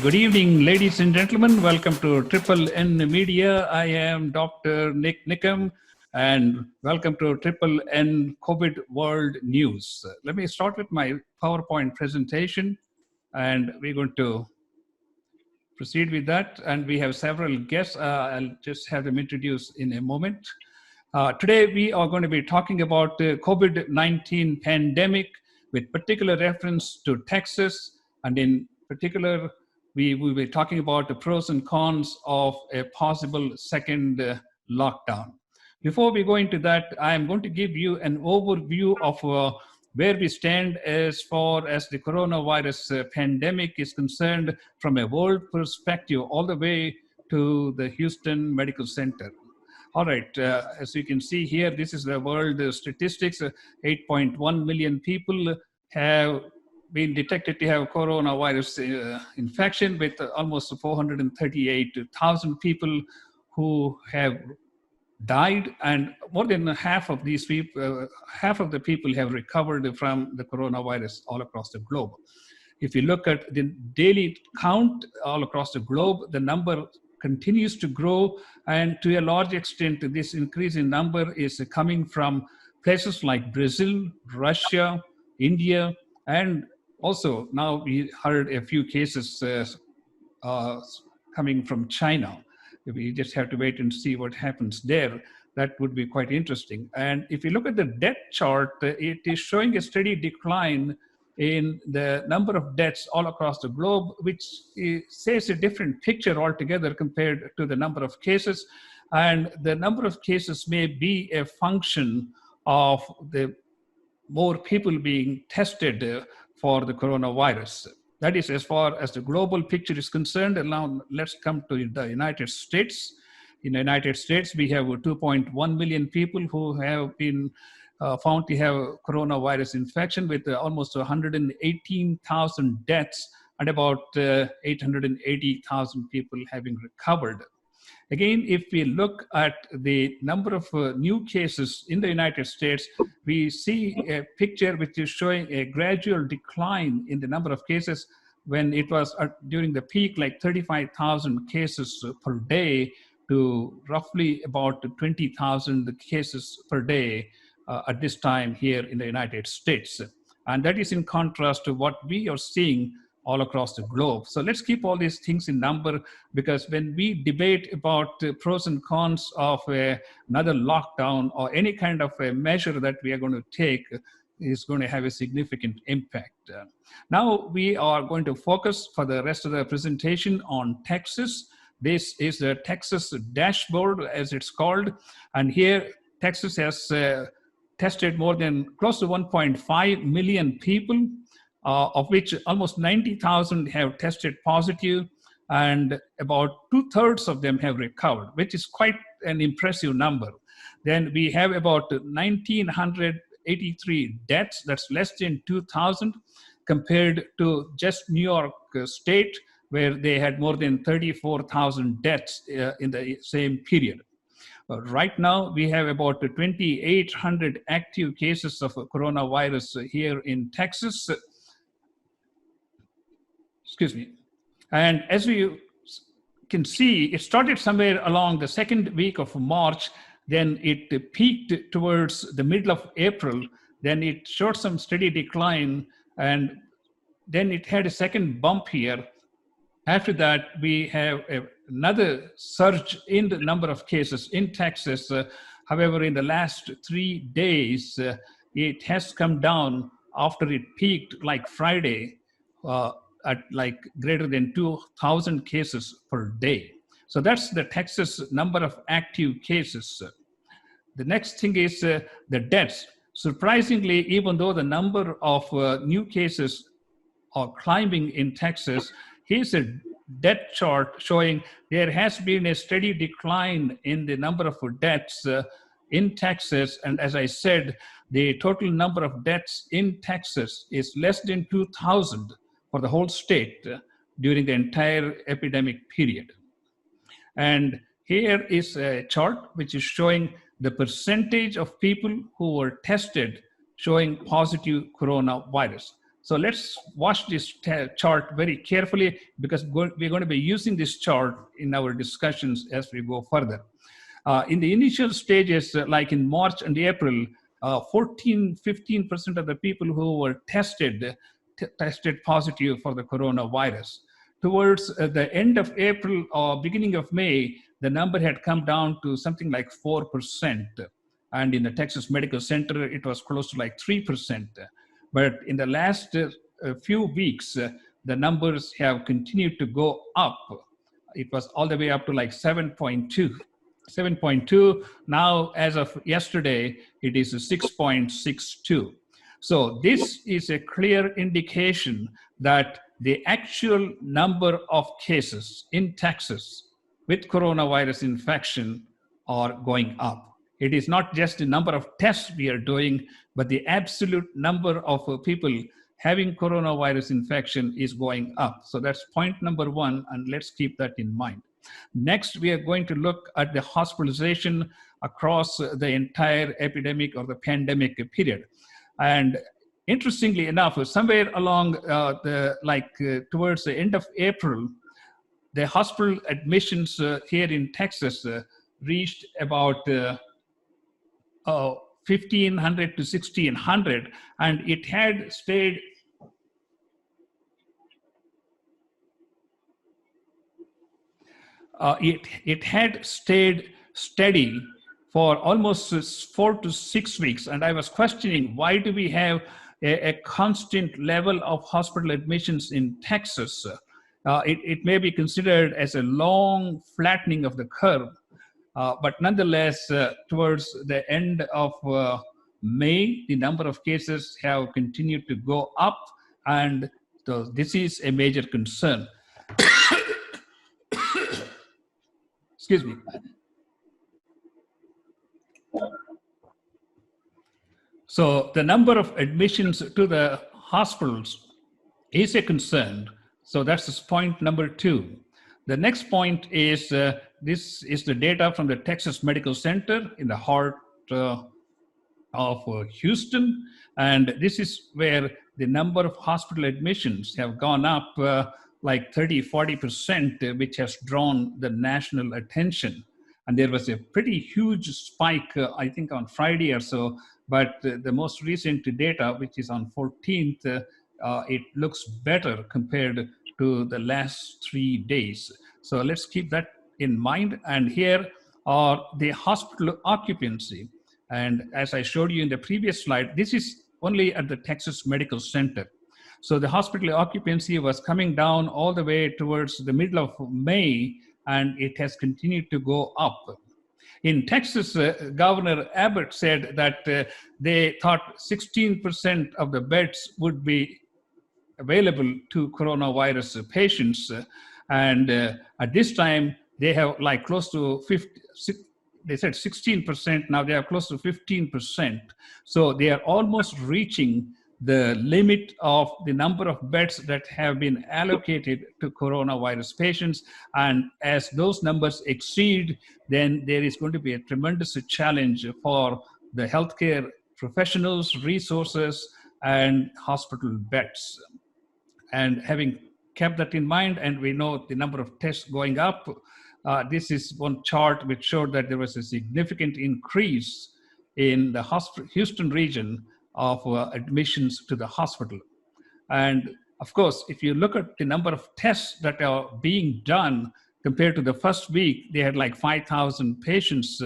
Good evening, ladies and gentlemen. Welcome to Triple N Media. I am Dr. NIK NIKAM, and welcome to Triple N COVID World News. Let me start with my PowerPoint presentation, and we're going to proceed with that. And we have several guests. I'll just have them introduced in a moment. Today, we are going to be talking about the COVID-19 pandemic with particular reference to Texas, and in particular, we will be talking about the pros and cons of a possible second lockdown. Before we go into that, I am going to give you an overview of where we stand as far as the coronavirus pandemic is concerned from a world perspective all the way to the Houston Medical Center. All right, as you can see here, this is the world statistics. 8.1 million people have been detected to have coronavirus infection, with almost 438,000 people who have died, and more than half of these people, half of the people have recovered from the coronavirus all across the globe. If you look at the daily count all across the globe, the number continues to grow, and to a large extent, this increase in number is coming from places like Brazil, Russia, India, and also now we heard a few cases coming from China. We just have to wait and see what happens there. That would be quite interesting. And if you look at the death chart, it is showing a steady decline in the number of deaths all across the globe, which says a different picture altogether compared to the number of cases. And the number of cases may be a function of the more people being tested for the coronavirus. That is as far as the global picture is concerned. And now let's come to the United States. In the United States, we have 2.1 million people who have been found to have coronavirus infection, with almost 118,000 deaths and about 880,000 people having recovered. Again, if we look at the number of new cases in the United States, we see a picture which is showing a gradual decline in the number of cases. When it was during the peak, like 35,000 cases per day, to roughly about 20,000 cases per day at this time here in the United States. And that is in contrast to what we are seeing all across the globe. So let's keep all these things in number, because when we debate about the pros and cons of another lockdown or any kind of a measure that we are going to take, is going to have a significant impact. Now we are going to focus for the rest of the presentation on Texas. This is the Texas dashboard, as it's called. And here, Texas has tested more than close to 1.5 million people, of which almost 90,000 have tested positive, and about 2/3 of them have recovered, which is quite an impressive number. Then we have about 1,983 deaths. That's less than 2,000 compared to just New York State, where they had more than 34,000 deaths in the same period. Right now, we have about 2,800 active cases of coronavirus here in Texas. Excuse me. And as we can see, it started somewhere along the second week of March, then it peaked towards the middle of April, then it showed some steady decline, and then it had a second bump here. After that, we have another surge in the number of cases in Texas. However, in the last 3 days, it has come down after it peaked like Friday at like greater than 2,000 cases per day. So that's the Texas number of active cases. The next thing is the deaths. Surprisingly, even though the number of new cases are climbing in Texas, here's a death chart showing there has been a steady decline in the number of deaths in Texas. And as I said, the total number of deaths in Texas is less than 2,000 for the whole state during the entire epidemic period. And here is a chart which is showing the percentage of people who were tested showing positive coronavirus. So let's watch this chart very carefully, because we're going to be using this chart in our discussions as we go further. In the initial stages, like in March and April, 15% of the people who were tested positive for the coronavirus. Towards the end of April or beginning of May, the number had come down to something like 4%. And in the Texas Medical Center, it was close to like 3%. But in the last few weeks, the numbers have continued to go up. It was all the way up to like 7.2. 7.2. Now, as of yesterday, it is 6.62. So this is a clear indication that the actual number of cases in Texas with coronavirus infection are going up. It is not just the number of tests we are doing, but the absolute number of people having coronavirus infection is going up. So that's point number one, and let's keep that in mind. Next, we are going to look at the hospitalization across the entire epidemic or the pandemic period. And interestingly enough, somewhere along towards the end of April, the hospital admissions here in Texas reached about 1,500 to 1,600, and it had stayed it had stayed steady for almost 4 to 6 weeks. And I was questioning, why do we have a constant level of hospital admissions in Texas? It may be considered as a long flattening of the curve. But nonetheless, towards the end of May, the number of cases have continued to go up, and so this is a major concern. Excuse me. So the number of admissions to the hospitals is a concern. So that's point number two. The next point is, this is the data from the Texas Medical Center in the heart of Houston. And this is where the number of hospital admissions have gone up like 30–40%, which has drawn the national attention. And there was a pretty huge spike, I think on Friday or so, but the most recent data, which is on 14th, it looks better compared to the last 3 days. So let's keep that in mind. And here are the hospital occupancy. And as I showed you in the previous slide, this is only at the Texas Medical Center. So the hospital occupancy was coming down all the way towards the middle of May, and it has continued to go up. In Texas, Governor Abbott said that they thought 16% of the beds would be available to coronavirus patients. And at this time, they have like close to 50, they said 16%, now they are close to 15%. So they are almost reaching the limit of the number of beds that have been allocated to coronavirus patients. And as those numbers exceed, then there is going to be a tremendous challenge for the healthcare professionals, resources, and hospital beds. And having kept that in mind, and we know the number of tests going up, this is one chart which showed that there was a significant increase in the Houston region of admissions to the hospital. And of course, if you look at the number of tests that are being done compared to the first week, they had like 5,000 patients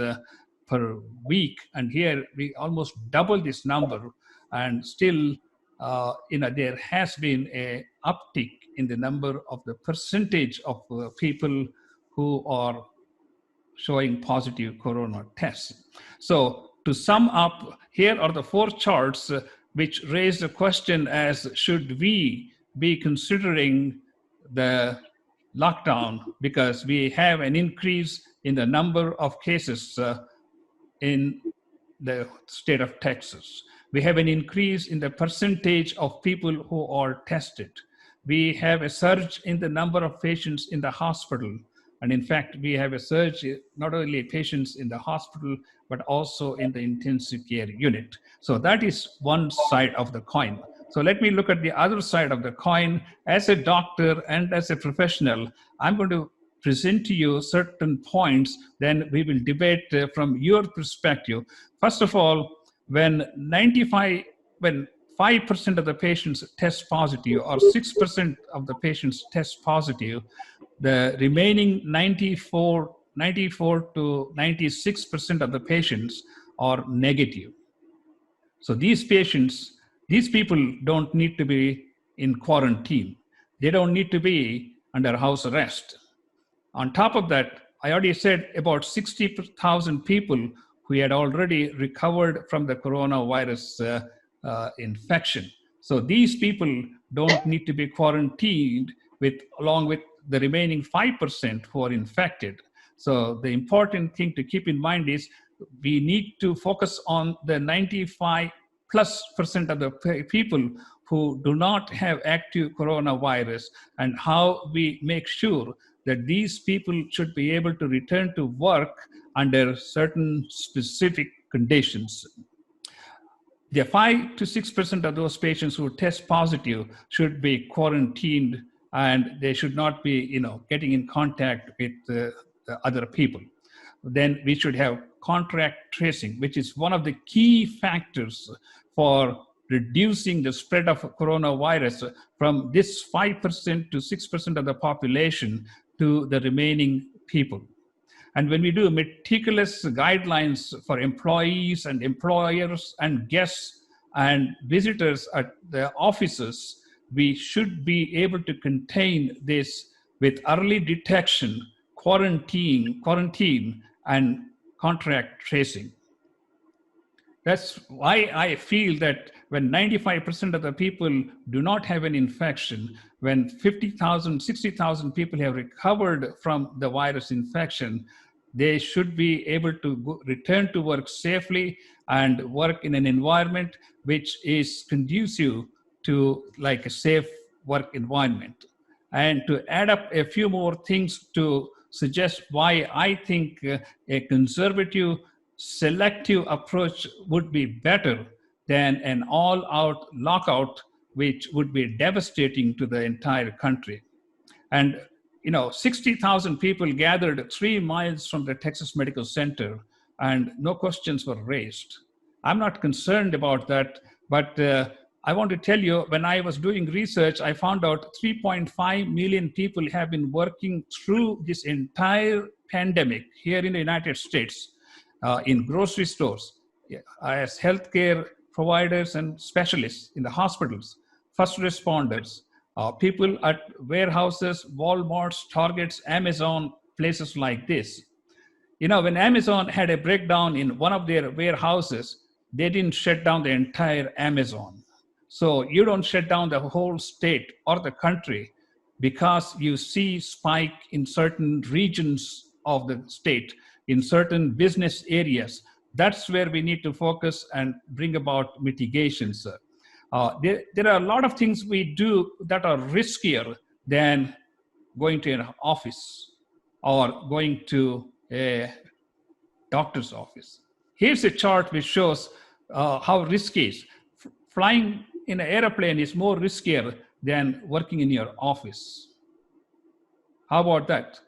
per week. And here we almost double this number. And still, there has been an uptick in the number of the percentage of people who are showing positive corona tests. So to sum up, here are the 4 charts which raise the question as, should we be considering the lockdown, because we have an increase in the number of cases in the state of Texas. We have an increase in the percentage of people who are tested. We have a surge in the number of patients in the hospital. And in fact, we have a surge, not only patients in the hospital, but also in the intensive care unit. So that is one side of the coin. So let me look at the other side of the coin. As a doctor and as a professional, I'm going to present to you certain points, then we will debate from your perspective. First of all, when 5% of the patients test positive or 6% of the patients test positive, the remaining 94 to 96% of the patients are negative. So these people don't need to be in quarantine. They don't need to be under house arrest. On top of that, I already said about 60,000 people who had already recovered from the coronavirus infection. So these people don't need to be quarantined along with the remaining 5% who are infected. So the important thing to keep in mind is we need to focus on the 95+% of the people who do not have active coronavirus, and how we make sure that these people should be able to return to work under certain specific conditions. The 5 to 6% of those patients who test positive should be quarantined, and they should not be, getting in contact with the other people. Then we should have contact tracing, which is one of the key factors for reducing the spread of coronavirus from this 5% to 6% of the population to the remaining people. And when we do meticulous guidelines for employees and employers and guests and visitors at the offices, we should be able to contain this with early detection, quarantine, and contact tracing. That's why I feel that when 95% of the people do not have an infection, when 50,000, 60,000 people have recovered from the virus infection, they should be able to return to work safely and work in an environment which is conducive to like a safe work environment. And to add up a few more things to suggest why I think a conservative, selective approach would be better than an all-out lockout, which would be devastating to the entire country. And 60,000 people gathered 3 miles from the Texas Medical Center, and no questions were raised. I'm not concerned about that, but I want to tell you, when I was doing research, I found out 3.5 million people have been working through this entire pandemic here in the United States, in grocery stores, as healthcare providers and specialists in the hospitals, first responders, people at warehouses, Walmarts, Targets, Amazon, places like this. When Amazon had a breakdown in one of their warehouses, they didn't shut down the entire Amazon. So you don't shut down the whole state or the country because you see spike in certain regions of the state, in certain business areas. That's where we need to focus and bring about mitigations. There are a lot of things we do that are riskier than going to an office or going to a doctor's office. Here's a chart which shows how risky it is. Flying in an airplane is more riskier than working in your office. How about that?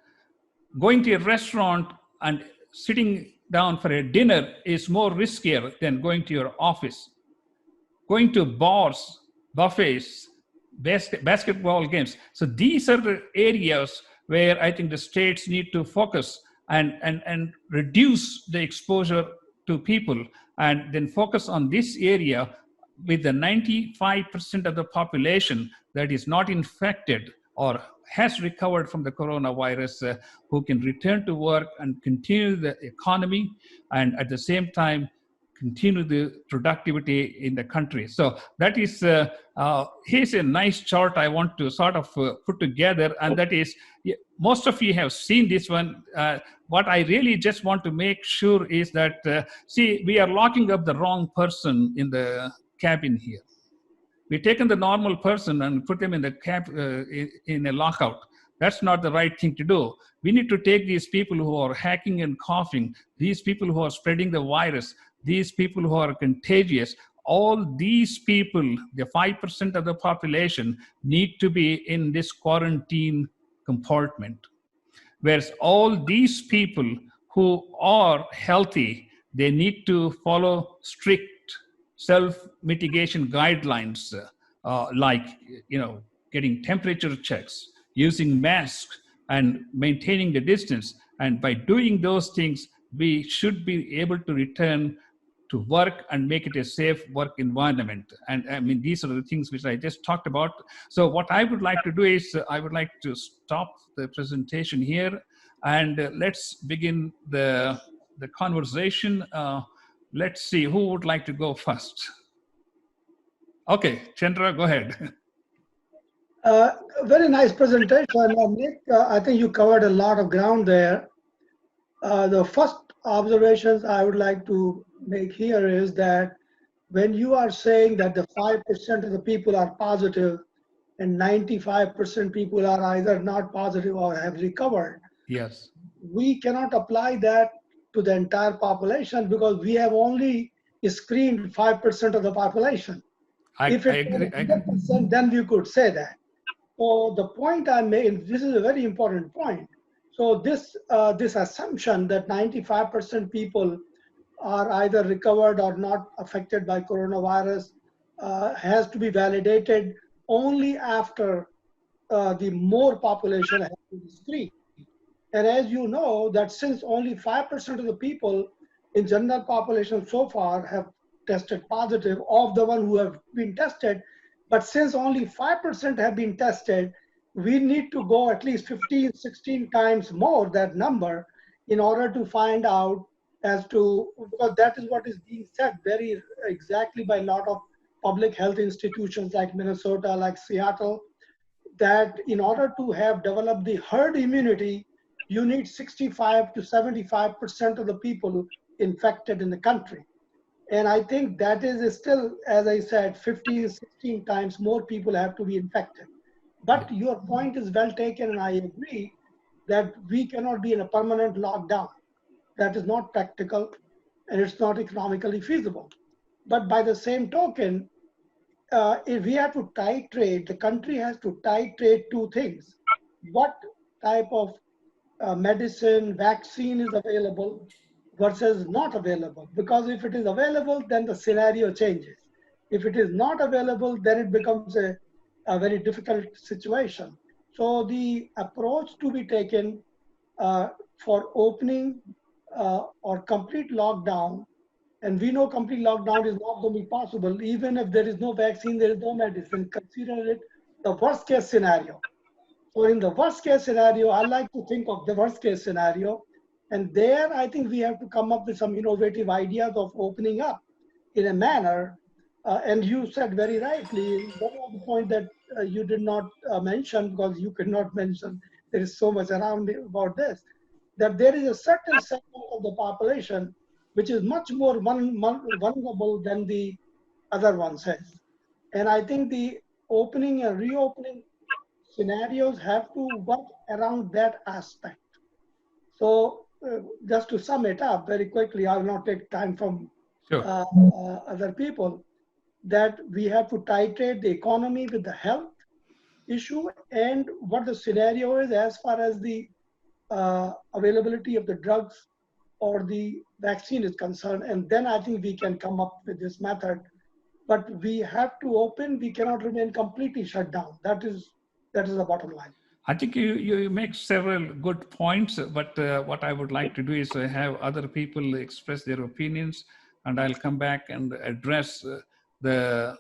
Going to a restaurant and sitting down for a dinner is more riskier than going to your office. Going to bars, buffets, basketball games. So these are the areas where I think the states need to focus and reduce the exposure to people, and then focus on this area with the 95% of the population that is not infected or has recovered from the coronavirus, who can return to work and continue the economy, and at the same time continue the productivity in the country. So that is, here's a nice chart I want to sort of put together, and that is, most of you have seen this one. What I really just want to make sure is that, see, we are locking up the wrong person in the cabin here. We've taken the normal person and put them in the in a lockout. That's not the right thing to do. We need to take these people who are hacking and coughing, these people who are spreading the virus, these people who are contagious, all these people, the 5% of the population, need to be in this quarantine compartment. Whereas all these people who are healthy, they need to follow strict self-mitigation guidelines, like, getting temperature checks, using masks, and maintaining the distance. And by doing those things, we should be able to return to work and make it a safe work environment. And I mean, these are the things which I just talked about. So what I would like to do is I would like to stop the presentation here, and let's begin the conversation. Let's see who would like to go first. Okay, Chandra, go ahead. Very nice presentation, Nick. I think you covered a lot of ground there. The first observations I would like to make here is that when you are saying that the 5% of the people are positive and 95% people are either not positive or have recovered, Yes. we cannot apply that to the entire population because we have only screened 5% of the population. If it was 100%, then we could say that. So the point I made, this is a very important point. So this assumption that 95% people are either recovered or not affected by coronavirus has to be validated only after the more population has been screened. And as you know, that since only 5% of the people in general population so far have tested positive of the one who have been tested, but since only 5% have been tested, we need to go at least 15, 16 times more that number in order to find out as to, because that is what is being said very exactly by a lot of public health institutions like Minnesota, like Seattle, that in order to have developed the herd immunity, you need 65 to 75% of the people infected in the country. And I think that is still, as I said, 15, 16 times more people have to be infected. But your point is well taken, and I agree that we cannot be in a permanent lockdown. That is not practical, and it's not economically feasible. But by the same token, if we have to titrate, the country has to titrate two things. What type of medicine, vaccine is available versus not available. Because if it is available, then the scenario changes. If it is not available, then it becomes a very difficult situation. So the approach to be taken for opening or complete lockdown, and we know complete lockdown is not going to be possible, even if there is no vaccine, there is no medicine, consider it the worst case scenario. So in the worst case scenario, I like to think of the worst case scenario. And there, I think we have to come up with some innovative ideas of opening up in a manner. And you said very rightly, one of the point that you did not mention, because you could not mention, there is so much around about this, that there is a certain segment of the population which is much more vulnerable than the other one says. And I think the opening and reopening scenarios have to work around that aspect. So just to sum it up very quickly, I will not take time from other people, that we have to titrate the economy with the health issue and what the scenario is as far as the availability of the drugs or the vaccine is concerned. And then I think we can come up with this method. But we have to open, we cannot remain completely shut down. That is the bottom line. I think you make several good points, but what I would like to do is have other people express their opinions, and I'll come back and address the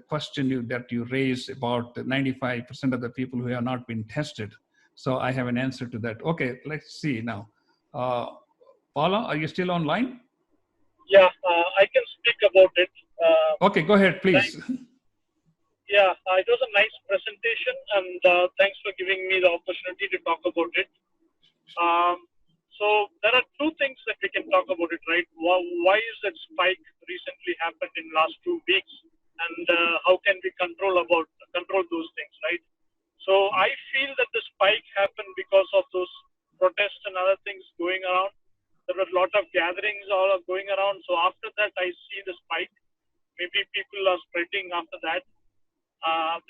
question that you raised about 95% of the people who have not been tested. So I have an answer to that. Okay, let's see now. Paula, are you still online? Yeah, I can speak about it. Okay, go ahead, please. Yeah, it was a nice presentation, and thanks for giving me the opportunity to talk about it. So there are two things that we can talk about it, right? Why is that spike recently happened in last 2 weeks, and how can we control those things, right? So I feel that the spike happened because of those protests and other things going around. There were a lot of gatherings all going around. So after that, I see the spike. Maybe people are spreading after that.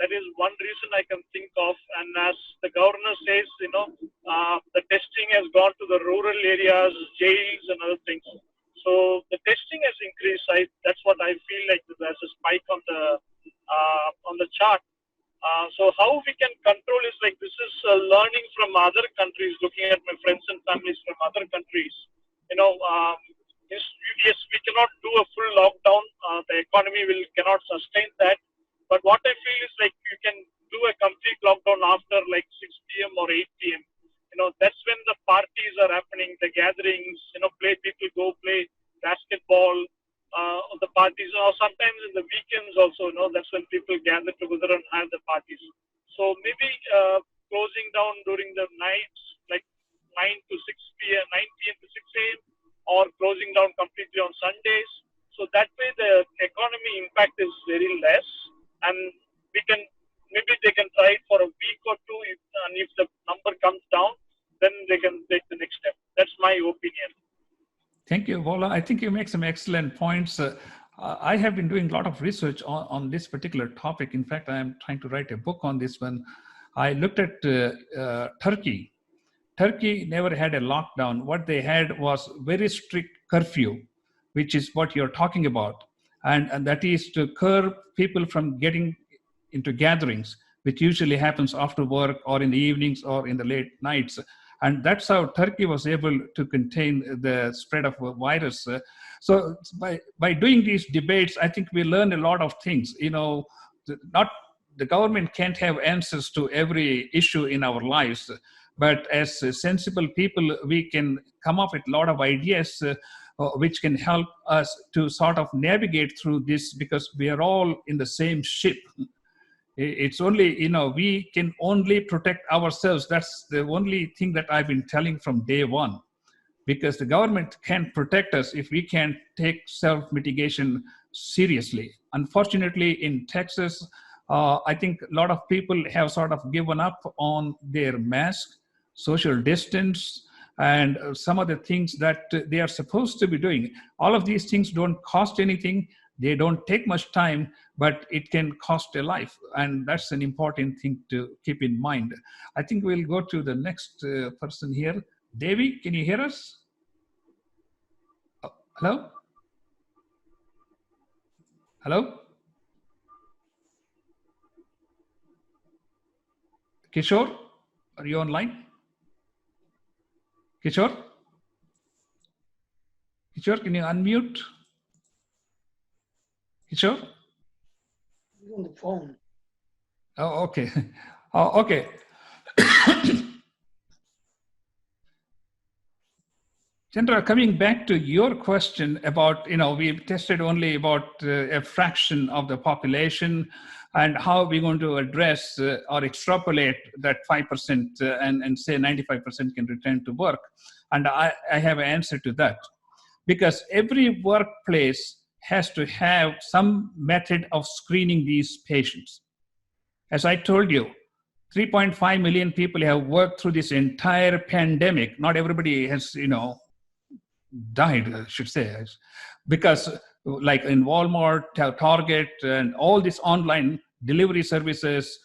That is one reason I can think of. And as the governor says, the testing has gone to the rural areas, jails, and other things. So the testing has increased. That's what I feel like there's a spike on the chart. So how we can control is like this is learning from other countries. Looking at my friends and families from other countries, yes, we cannot do a full lockdown. The economy cannot sustain that. But what I feel is like you can do a complete lockdown after like 6 p.m. or 8 p.m. That's when the parties are happening, the gatherings, people go play basketball, the parties, or sometimes in the weekends also, that's when people gather together and have the parties. So maybe closing down during the nights, like 9 to 6 p.m., 9 p.m. to 6 a.m., or closing down completely on Sundays. So that way the economy impact is very less, and maybe they can try it for a week or two, and if the number comes down, then they can take the next step. That's my opinion. Thank you, Vola. I think you make some excellent points. I have been doing a lot of research on this particular topic. In fact, I am trying to write a book on this one. I looked at Turkey. Turkey never had a lockdown. What they had was very strict curfew, which is what you're talking about. And that is to curb people from getting into gatherings, which usually happens after work or in the evenings or in the late nights. And that's how Turkey was able to contain the spread of a virus. So by doing these debates, I think we learn a lot of things. The government can't have answers to every issue in our lives, but as sensible people, we can come up with a lot of ideas which can help us to sort of navigate through this, because we are all in the same ship. It's only, we can only protect ourselves. That's the only thing that I've been telling from day one, because the government can't protect us if we can't take self-mitigation seriously. Unfortunately, in Texas, I think a lot of people have sort of given up on their mask, social distance, and some of the things that they are supposed to be doing. All of these things don't cost anything. They don't take much time, but it can cost a life. And that's an important thing to keep in mind. I think we'll go to the next person here. Devi, can you hear us? Hello? Hello? Kishore, are you online? Kishore? Kishore, can you unmute? Kishore? He's on the phone. Oh, okay. Oh, okay. Chandra, coming back to your question about, we've tested only about a fraction of the population, and how we're going to address or extrapolate that 5% and say 95% can return to work. And I have an answer to that. Because every workplace has to have some method of screening these patients. As I told you, 3.5 million people have worked through this entire pandemic. Not everybody has, died, I should say. Because like in Walmart, Target, and all these online delivery services,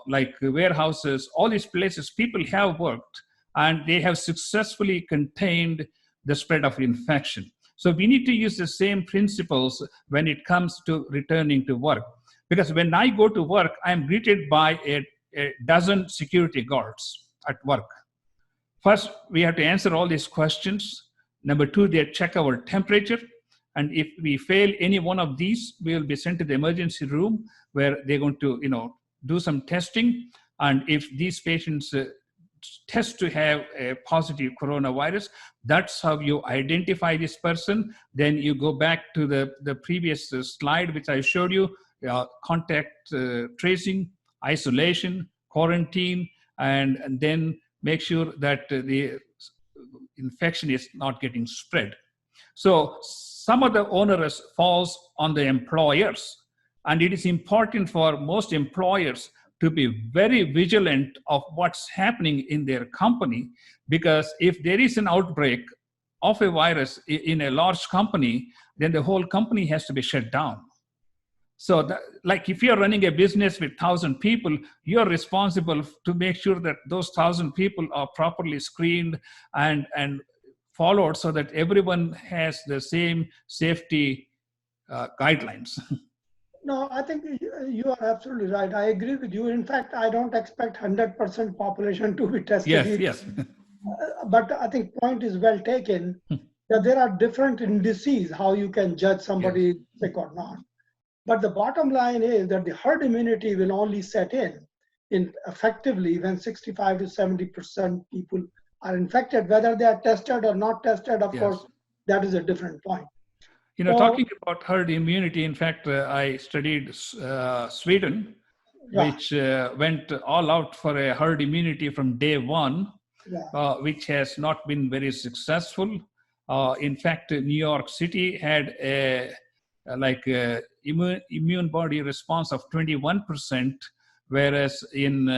like warehouses, all these places, people have worked, and they have successfully contained the spread of infection. So we need to use the same principles when it comes to returning to work. Because when I go to work, I'm greeted by a dozen security guards at work. First, we have to answer all these questions. Number two, they check our temperature. And if we fail any one of these, we will be sent to the emergency room where they're going to, do some testing. And if these patients test to have a positive coronavirus, that's how you identify this person. Then you go back to the previous slide, which I showed you, contact tracing, isolation, quarantine, and then make sure that the infection is not getting spread. So some of the onus falls on the employers, and it is important for most employers to be very vigilant of what's happening in their company, because if there is an outbreak of a virus in a large company, then the whole company has to be shut down. So, like if you're running a business with 1,000 people, you're responsible to make sure that those 1,000 people are properly screened and followed, so that everyone has the same safety guidelines. No, I think you are absolutely right. I agree with you. In fact, I don't expect 100% population to be tested. Yes, yes. But I think point is well taken that there are different indices how you can judge somebody Yes. sick or not. But the bottom line is that the herd immunity will only set in effectively when 65 to 70% people are infected, whether they are tested or not tested. Of Yes. course, that is a different point. You know, So, talking about herd immunity, in fact, I studied Sweden, yeah, which went all out for a herd immunity from day one, yeah. which has not been very successful. In fact, New York City had a immune body response of 21%, whereas in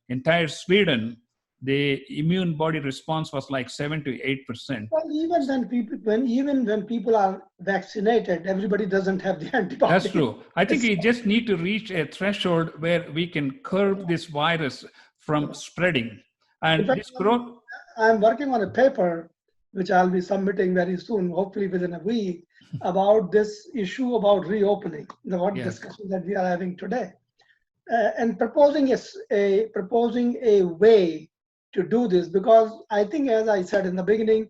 entire Sweden, the immune body response was like 7 to 8%. Well, even when people are vaccinated, everybody doesn't have the That's antibody. true. I think we just need to reach a threshold where we can curb this virus from spreading. And In fact, this growth. I'm working on a paper which I'll be submitting very soon, hopefully within a week, about this issue about reopening, the what Yes. discussion that we are having today, and proposing a way to do this, because I think, as I said in the beginning,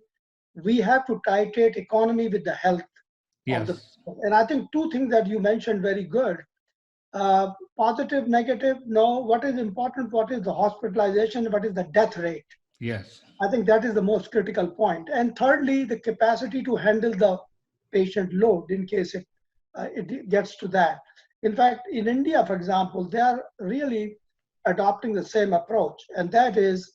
we have to titrate economy with the health of the Yes. people. And I think two things that you mentioned very good. Positive, negative, no. What is important? What is the hospitalization? What is the death rate? Yes. I think that is the most critical point. And thirdly, the capacity to handle the patient load in case it gets to that. In fact, in India, for example, they are really adopting the same approach. And that is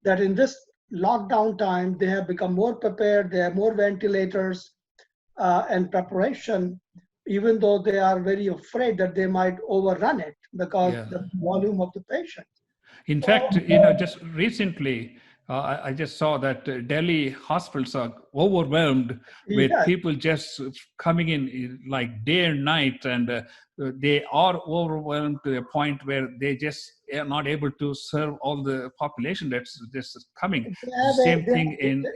that in this lockdown time, they have become more prepared, they have more ventilators and preparation, even though they are very afraid that they might overrun it because Yeah. the volume of the patients. In fact, you know, just recently, I just saw that Delhi hospitals are overwhelmed with Yes. people just coming in like day and night, and they are overwhelmed to a point where they just are not able to serve all the population that's just coming. Same thing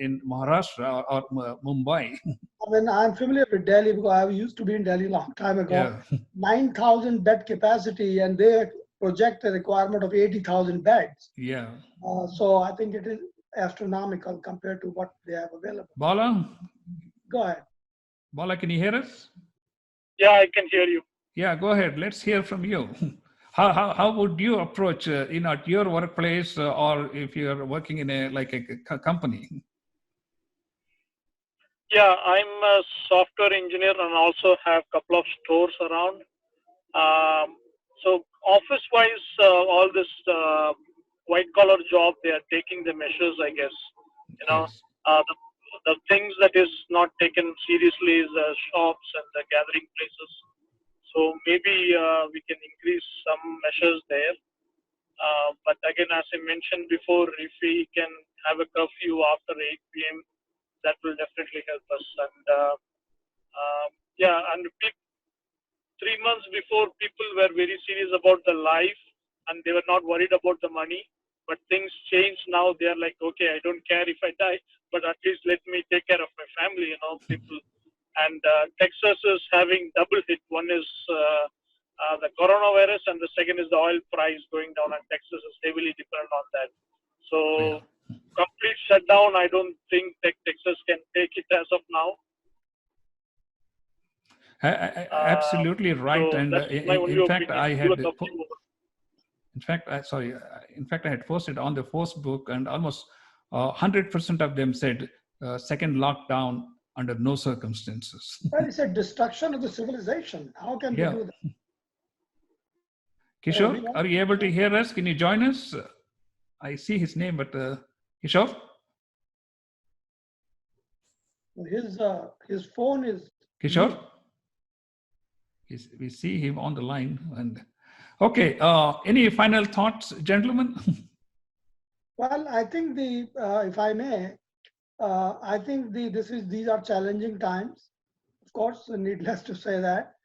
in Maharashtra or Mumbai. I mean, I'm familiar with Delhi because I used to be in Delhi a long time ago. Yeah. 9,000 bed capacity, and they project a requirement of 80,000 beds. Yeah. So I think it is astronomical compared to what they have available. Bala, Go ahead. Bala, can you hear us? Yeah, I can hear you. Yeah, go ahead. Let's hear from you. How would you approach, at your workplace or if you're working in a company? Yeah, I'm a software engineer and also have a couple of stores around. So office-wise, all this white-collar job, they are taking the measures, I guess. Yes. The things that is not taken seriously is the shops and the gathering places. So maybe we can increase some measures there. But again, as I mentioned before, if we can have a curfew after 8 p.m., that will definitely help us. And and 3 months before, people were very serious about the life and they were not worried about the money. But things change now. They are like, okay, I don't care if I die, but at least let me take care of my family, people. And Texas is having double hit. One is the coronavirus, and the second is the oil price going down, and Texas is heavily dependent on that. So complete shutdown, I don't think Texas can take it as of now. Absolutely right. So And in fact, I had. In fact, I had posted on the Facebook, and almost 100% of them said second lockdown under no circumstances. Well, it's a destruction of the civilization. How can we do that? Kishore, are you able to hear us? Can you join us? I see his name, but Kishore? His phone is... Kishore? We see him on the line. And okay, any final thoughts, gentlemen? Well, I think if I may, I think these are challenging times. Of course, needless to say that.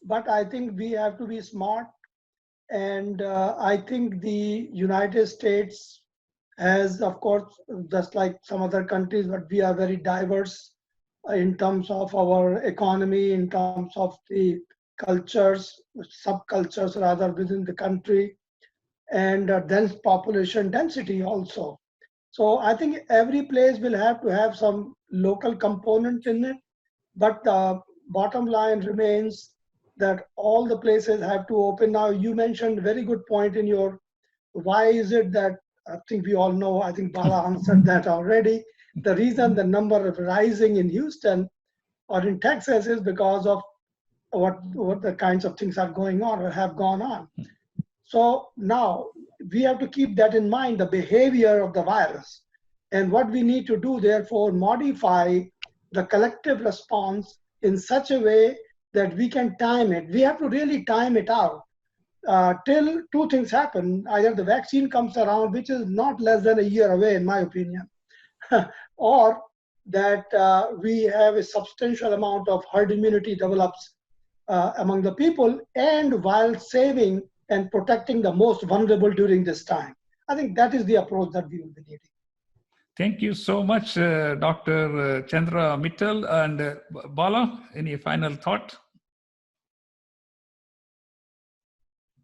but I think we have to be smart. And I think the United States has, of course, just like some other countries, but we are very diverse in terms of our economy, in terms of the cultures, subcultures rather within the country, and dense population density also. So I think every place will have to have some local component in it, but the bottom line remains that all the places have to open. Now, you mentioned a very good point in your, why is it that, I think we all know, I think Bala answered that already. The reason the number of rising in Houston or in Texas is because of what the kinds of things are going on or have gone on. So now we have to keep that in mind, the behavior of the virus. And what we need to do, therefore, modify the collective response in such a way that we can time it. We have to really time it out till two things happen. Either the vaccine comes around, which is not less than a year away, in my opinion, or that we have a substantial amount of herd immunity develops among the people, and while saving and protecting the most vulnerable during this time. I think that is the approach that we will be needing. Thank you so much, Dr. Chandra Mittal. And Bala, any final thought?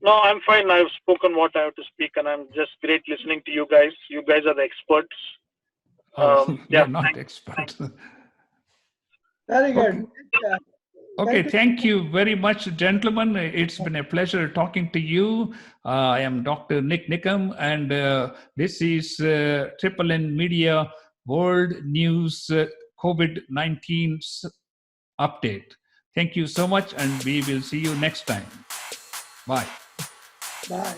No, I'm fine. I've spoken what I have to speak, and I'm just great listening to you guys. You guys are the experts. We're not experts. Very good. Okay, thank you very much, gentlemen. It's been a pleasure talking to you. I am Dr. NIK NIKAM, and this is Triple N Media World News COVID-19 update. Thank you so much, and we will see you next time. Bye. Bye.